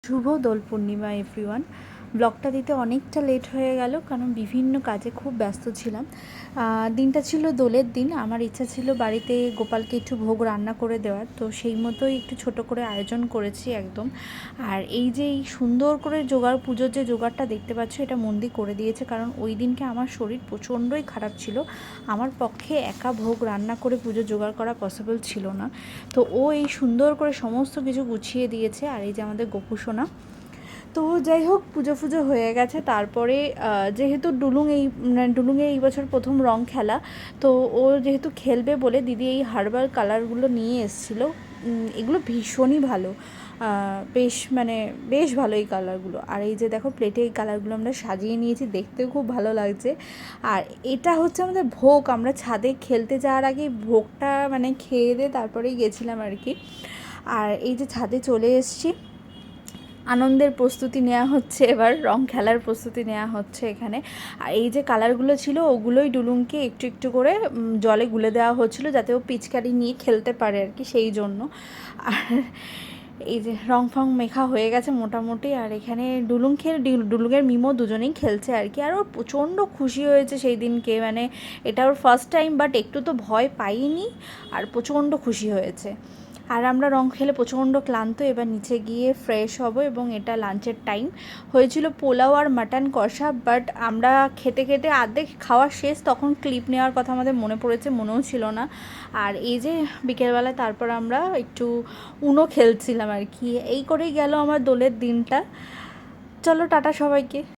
শুভ Dol Purnima everyone. ব্লগটা দিতে অনেকটা লেট হয়ে গেল, কারণ বিভিন্ন কাজে খুব ব্যস্ত ছিলাম। দিনটা ছিল দোলের দিন। আমার ইচ্ছা ছিল বাড়িতে গোপালকে একটু ভোগ রান্না করে দেওয়ার, তো সেই মতোই একটু ছোট করে আয়োজন করেছি একদম। আর এই যে এই সুন্দর করে পুজোর যে জোগাড়টা দেখতে পাচ্ছ, এটা মন্দির করে দিয়েছে, কারণ ওই দিনকে আমার শরীর প্রচণ্ডই খারাপ ছিল। আমার পক্ষে একা ভোগ রান্না করে পুজো জোগাড় করা পসিবল ছিল না। তো ও এই সুন্দর করে সমস্ত কিছু গুছিয়ে দিয়েছে। আর এই যে আমাদের গোপুসোনা, তো যাই হোক, পুজো ফুজো হয়ে গেছে। তারপরে যেহেতু ডুলুংয়ে এই বছর প্রথম রং খেলা, তো ও যেহেতু খেলবে বলে দিদি এই হার্বাল কালারগুলো নিয়ে এসেছিলো। এগুলো ভীষণই ভালো, বেশ ভালো এই কালারগুলো। আর এই যে দেখো, প্লেটে এই কালারগুলো আমরা সাজিয়ে নিয়েছি, দেখতেও খুব ভালো লাগছে। আর এটা হচ্ছে আমাদের ভোগ। আমরা ছাদে খেলতে যাওয়ার আগে ভোগটা খেয়ে দিয়ে তারপরেই গেছিলাম আর কি। আর এই যে ছাদে চলে এসেছি, আনন্দের প্রস্তুতি নেওয়া হচ্ছে, এবার রং খেলার প্রস্তুতি নেওয়া হচ্ছে এখানে। আর এই যে কালারগুলো ছিল, ওগুলোই ডুলুংকে একটু একটু করে জলে গুলে দেওয়া হচ্ছিলো, যাতে ও পিচকারি নিয়ে খেলতে পারে আর কি, সেই জন্য। আর এই যে রং ফং মেখা হয়ে গেছে মোটামুটি। আর এখানে ডুলুংয়ের মিমো দুজনেই খেলছে আর কি। আর ও প্রচণ্ড খুশি হয়েছে সেই দিনকে, এটা ওর ফার্স্ট টাইম, বাট একটু তো ভয় পাইনি, আর প্রচণ্ড খুশি হয়েছে। আর আমরা রং খেলে প্রচণ্ড ক্লান্ত, এবার নিচে গিয়ে ফ্রেশ হব। এবং এটা লাঞ্চের টাইম হয়েছিল, পোলাও আর মাটন কষা, বাট আমরা খেতে খেতে আর্ধেক খাওয়া শেষ, তখন ক্লিপ নেওয়ার কথা আমাদের মনে পড়েছে, মনেও ছিল না। আর এই যে বিকেলবেলায় তারপর আমরা একটু উনো খেলছিলাম আর কি। এই করেই গেল আমার দোলের দিনটা। চলো টাটা সবাইকে।